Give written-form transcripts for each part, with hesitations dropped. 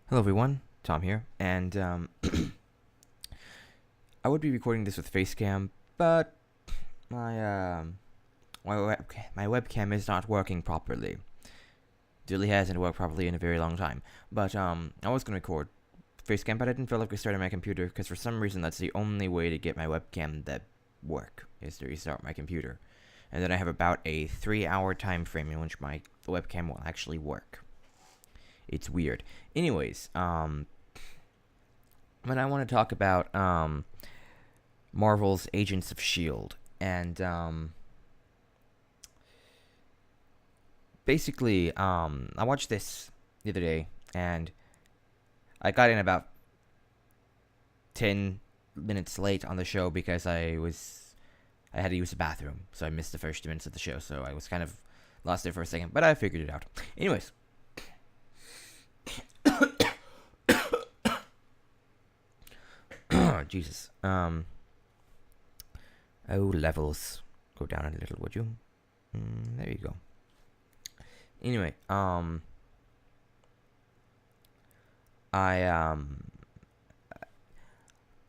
Hello everyone, Tom here, and I would be recording this with Facecam, but my my webcam is not working properly. It really hasn't worked properly in a very long time. But I was gonna record Facecam, but I didn't feel like restarting my computer because for some reason that's the only way to get my webcam to work is to restart my computer, and then I have about a 3-hour time frame in which my webcam will actually work. It's weird. Anyways, but I want to talk about Marvel's Agents of S.H.I.E.L.D. And basically, I watched this the other day, and I got in about 10 minutes late on the show because I had to use the bathroom, so I missed the first 2 minutes of the show, so I was kind of lost there for a second, but I figured it out. Anyways, Jesus. Levels. Go down a little, would you? There you go. Anyway, I I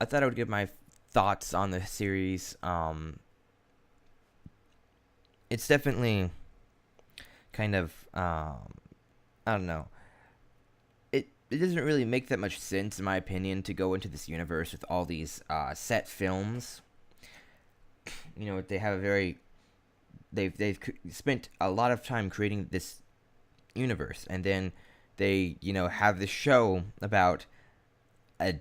thought I would give my thoughts on the series. It's definitely kind of I don't know. It doesn't really make that much sense, in my opinion, to go into this universe with all these set films. You know, they have a very they've spent a lot of time creating this universe, and then they have this show about a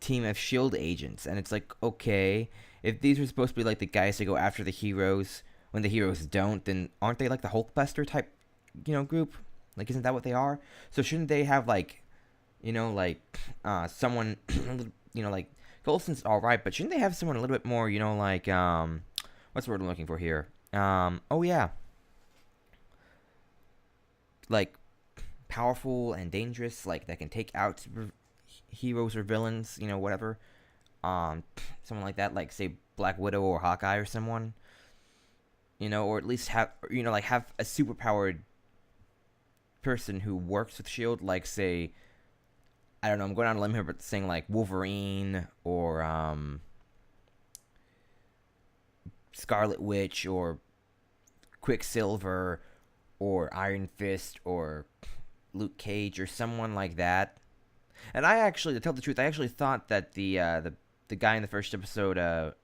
team of S.H.I.E.L.D. agents, and it's like, okay, if these are supposed to be like the guys that go after the heroes when the heroes don't, then aren't they like the Hulkbuster type group? Like, isn't that what they are? So shouldn't they have like someone like Golson's all right, but shouldn't they have someone a little bit more like what's the word I'm looking for here? Oh yeah, like powerful and dangerous, like that can take out heroes or villains, whatever. Someone like that, like say Black Widow or Hawkeye or someone, or at least have like have a superpowered person who works with Shield, like say, I don't know, I'm going on a limb here, but saying like Wolverine or Scarlet Witch or Quicksilver or Iron Fist or Luke Cage or someone like that. And I actually, to tell the truth, I actually thought that the guy in the first episode,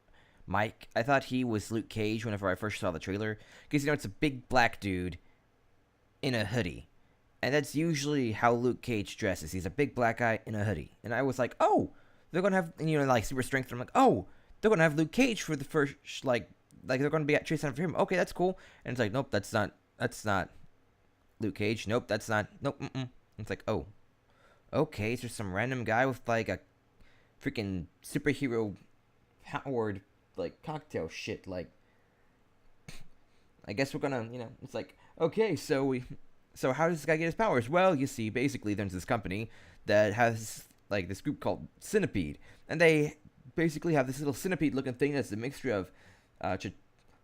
Mike, I thought he was Luke Cage whenever I first saw the trailer, because it's a big black dude in a hoodie, and that's usually how Luke Cage dresses. He's a big black guy in a hoodie, and I was like, oh, they're gonna have like super strength. And I'm like, oh, they're gonna have Luke Cage for the first like they're gonna be chasing after him. Okay, that's cool. And it's like, nope, that's not Luke Cage. Nope, that's not. Nope. Mm-mm. It's like, oh, okay, so some random guy with like a freaking superhero powered like cocktail shit. Like, I guess we're gonna, it's like, okay, so how does this guy get his powers? Well, you see, basically there's this company that has like this group called Centipede, and they basically have this little centipede-looking thing that's a mixture of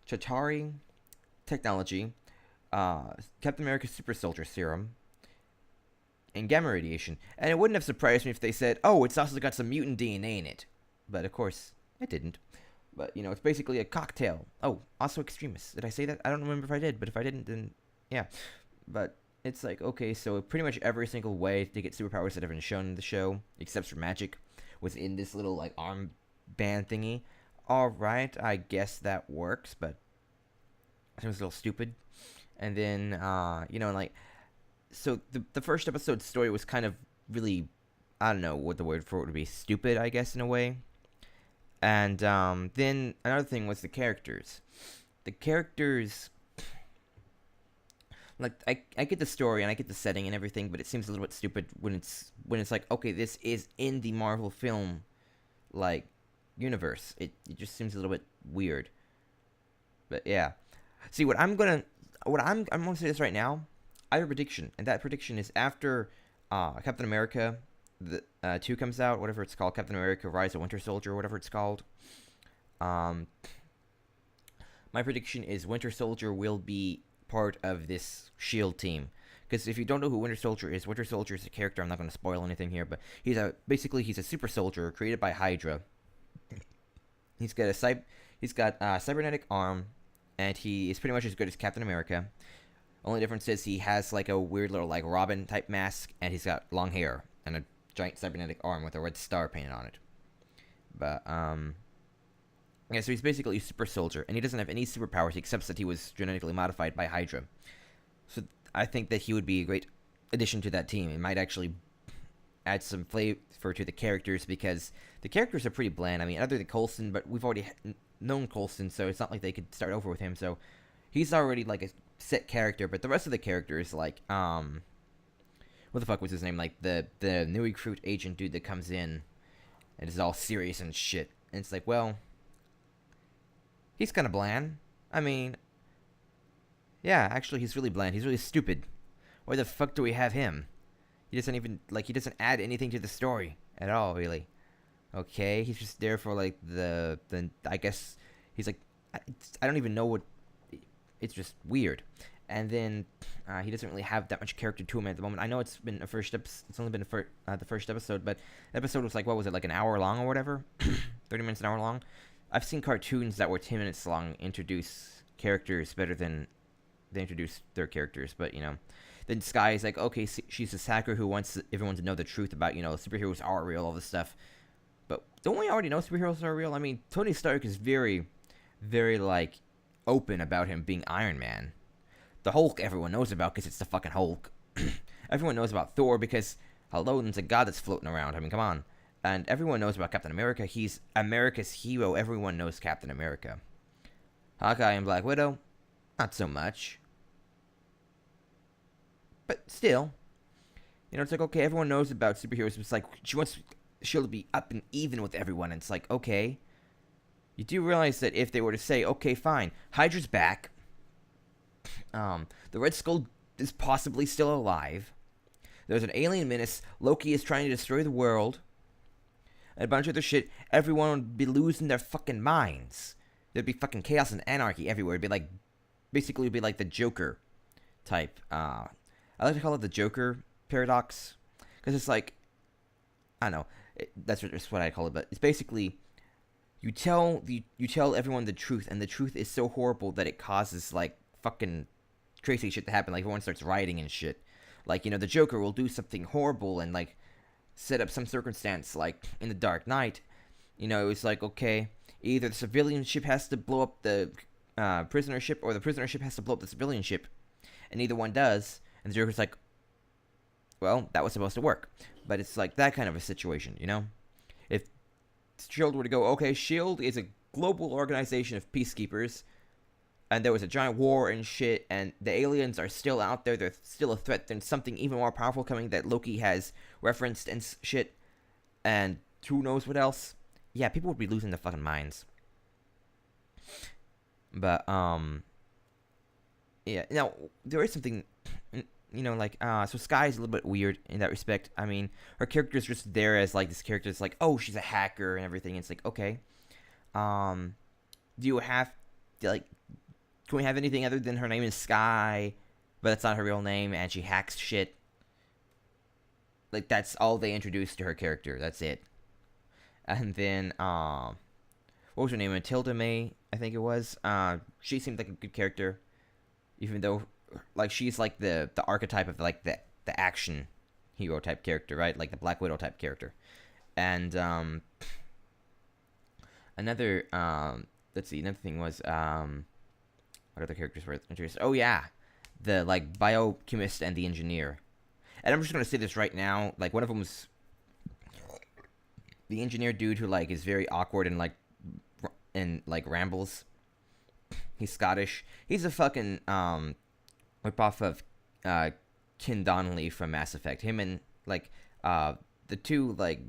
Chitauri technology, Captain America's super soldier serum, and gamma radiation. And it wouldn't have surprised me if they said, oh, it's also got some mutant DNA in it. But of course, it didn't. But, it's basically a cocktail. Oh, also extremist. Did I say that? I don't remember if I did, but if I didn't, then yeah. But it's like, okay, so pretty much every single way to get superpowers that have been shown in the show, except for magic, was in this little, like, armband thingy. Alright, I guess that works, but it was a little stupid. And then, like, so the first episode's story was kind of really, I don't know what the word for it would be, stupid, I guess, in a way. And then another thing was the characters. The characters, like, I get the story and I get the setting and everything, but it seems a little bit stupid when it's like, okay, this is in the Marvel film, like, universe. It just seems a little bit weird. But yeah. See, I'm gonna say this right now. I have a prediction, and that prediction is after Captain America the 2 comes out, whatever it's called, Captain America Rise of Winter Soldier, whatever it's called. My prediction is Winter Soldier will be part of this S.H.I.E.L.D. team, Because if you don't know who Winter Soldier is a character. I'm not going to spoil anything here, but he's a super soldier created by Hydra. He's got a cybernetic arm, and he is pretty much as good as Captain America. Only difference is he has like a weird little like Robin type mask, and he's got long hair and a giant cybernetic arm with a red star painted on it. But yeah, so he's basically a super soldier, and he doesn't have any superpowers except that he was genetically modified by Hydra. So I think that he would be a great addition to that team. It might actually add some flavor to the characters, because the characters are pretty bland. I mean, other than Coulson, but we've already known Coulson, so it's not like they could start over with him. So he's already like a set character, but the rest of the characters, like what the fuck was his name? Like the new recruit agent dude that comes in and is all serious and shit. And it's like, well, he's kind of bland. I mean, yeah, actually, he's really bland. He's really stupid. Why the fuck do we have him? He doesn't add anything to the story at all, really. Okay, he's just there for like the I guess he's like, I don't even know what. It's just weird. And then he doesn't really have that much character to him at the moment. I know it's been it's only been the first episode, but the episode was like, what was it, like an hour long or whatever? 30 minutes, an hour long. I've seen cartoons that were 10 minutes long introduce characters better than they introduce their characters, but you know. Then Sky is like, okay, she's a hacker who wants everyone to know the truth about, you know, superheroes are real, all this stuff. But don't we already know superheroes are real? I mean, Tony Stark is very, very, like, open about him being Iron Man. The Hulk everyone knows about because it's the fucking Hulk. Everyone knows about Thor because, hello, there's a god that's floating around. I mean, come on. And everyone knows about Captain America. He's America's hero. Everyone knows Captain America. Hawkeye and Black Widow, not so much. But still, you know, it's like, okay, everyone knows about superheroes. It's like, she wants S.H.I.E.L.D. to be up and even with everyone. And it's like, okay. You do realize that if they were to say, okay, fine, Hydra's back. The Red Skull is possibly still alive. There's an alien menace. Loki is trying to destroy the world. And a bunch of other shit. Everyone would be losing their fucking minds. There'd be fucking chaos and anarchy everywhere. It'd be like, basically, it'd be like the Joker type, I like to call it the Joker paradox, because it's like, I don't know, that's what I call it, but it's basically, you tell everyone the truth, and the truth is so horrible that it causes, like, fucking crazy shit to happen, like everyone starts rioting and shit. Like, you know, the Joker will do something horrible and, like, set up some circumstance, like, in the Dark Knight, you know, it's like, okay, either the civilian ship has to blow up the prisoner ship, or the prisoner ship has to blow up the civilian ship, and neither one does. And the Joker's like, well, that was supposed to work. But it's like that kind of a situation, you know? If S.H.I.E.L.D. were to go, okay, S.H.I.E.L.D. is a global organization of peacekeepers, and there was a giant war and shit, and the aliens are still out there, they're still a threat, then something even more powerful coming that Loki has referenced and shit, and who knows what else. Yeah, people would be losing their fucking minds. But, yeah, now, there is something, you know, like, so Sky is a little bit weird in that respect. I mean, her character is just there as, like, this character is like, oh, she's a hacker and everything. It's like, okay. Do you have, like, can we have anything other than her name is Sky, but that's not her real name, and she hacks shit? Like, that's all they introduced to her character. That's it. And then, what was her name? Matilda May, I think it was. She seemed like a good character. Even though, like, she's like the archetype of like the action hero type character, right? Like the Black Widow type character. And another thing was what other characters were introduced? Oh yeah, the like biochemist and the engineer. And I'm just gonna say this right now. Like, one of them was the engineer dude who like is very awkward and like rambles. He's Scottish. He's a fucking ripoff of Ken Donnelly from Mass Effect. Him and like the two like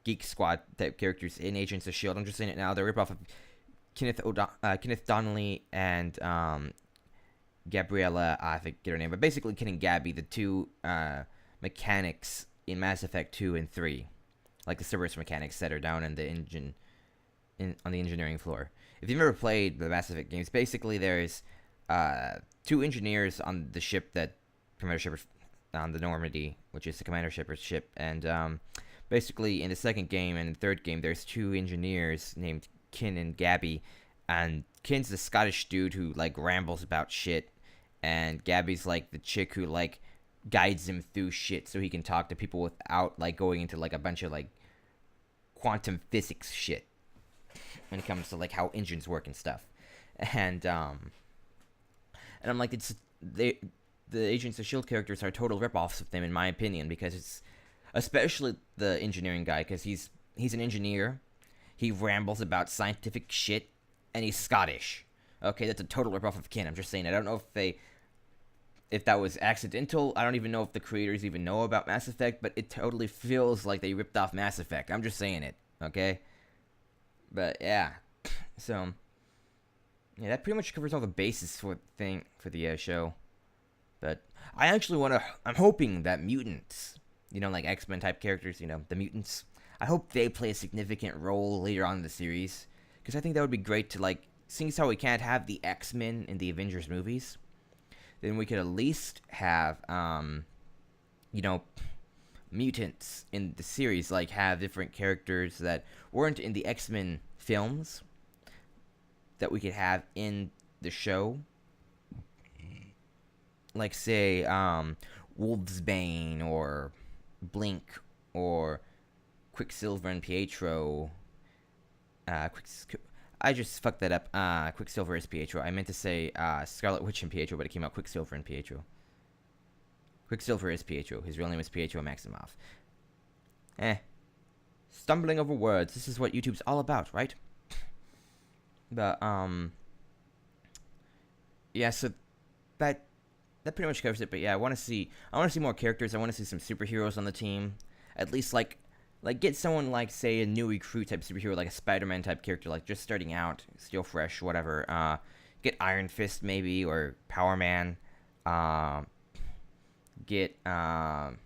Geek Squad type characters in Agents of S.H.I.E.L.D. I'm just saying it now. They're ripoff of Kenneth Donnelly and Gabriella. I forget her name, but basically Ken and Gabby, the two mechanics in Mass Effect 2 and 3, like the Cerberus mechanics that are down in the engine on the engineering floor. If you've ever played the Mass Effect games, basically there's two engineers on the ship that commander ship on the Normandy, which is the commander shipper's ship. And basically, in the second game and the third game, there's two engineers named Kin and Gabby. And Kin's the Scottish dude who, like, rambles about shit. And Gabby's, like, the chick who, like, guides him through shit so he can talk to people without, like, going into, like, a bunch of, like, quantum physics shit when it comes to, like, how engines work and stuff. And I'm like, the Agents of S.H.I.E.L.D. characters are total ripoffs of them, in my opinion, because it's, especially the engineering guy, because he's an engineer, he rambles about scientific shit, and he's Scottish. Okay, that's a total ripoff of Kin. I'm just saying. I don't know if that was accidental. I don't even know if the creators even know about Mass Effect, but it totally feels like they ripped off Mass Effect. I'm just saying it, okay? But yeah, so yeah, that pretty much covers all the bases for the show. But I actually I'm hoping that mutants, like X-Men type characters, the mutants, I hope they play a significant role later on in the series, because I think that would be great to, like, seeing as how we can't have the X-Men in the Avengers movies, then we could at least have, mutants in the series, like, have different characters that weren't in the X-Men films that we could have in the show. Like, say, Wolfsbane, or Blink, or Quicksilver and Pietro. I just fucked that up. Quicksilver is Pietro. I meant to say Scarlet Witch and Pietro, but it came out Quicksilver and Pietro. Quicksilver is Pietro. His real name is Pietro Maximoff. Stumbling over words. This is what YouTube's all about, right? But, yeah, so that pretty much covers it. But yeah, I want to see more characters. I want to see some superheroes on the team. At least, like get someone like, say, a new recruit type superhero, like a Spider-Man type character, like just starting out, still fresh, whatever. Get Iron Fist maybe, or Power Man. Get bring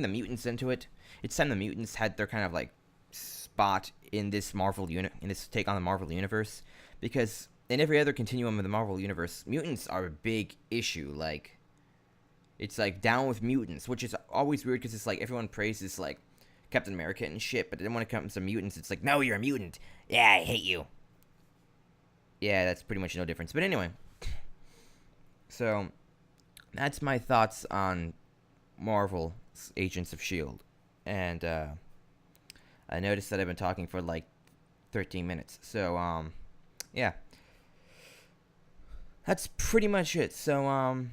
the mutants into it. It's time the mutants had their kind of, like, spot in this take on the Marvel universe, because in every other continuum of the Marvel universe, mutants are a big issue. Like, it's like down with mutants, which is always weird, because it's like everyone praises, like, Captain America and shit, but then when it comes to mutants, it's like, no, you're a mutant. Yeah, I hate you. Yeah, that's pretty much no difference. But anyway, so that's my thoughts on Marvel's Agents of S.H.I.E.L.D. And I noticed that I've been talking for like 13 minutes. So yeah, that's pretty much it. So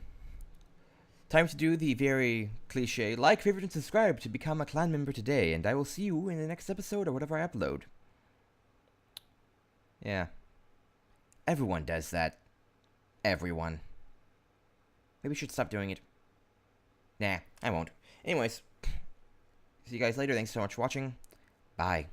time to do the very cliche like, favorite, and subscribe to become a clan member today, and I will see you in the next episode or whatever I upload. Yeah, everyone does that. Everyone. Maybe we should stop doing it. Nah, I won't. Anyways, see you guys later. Thanks so much for watching. Bye.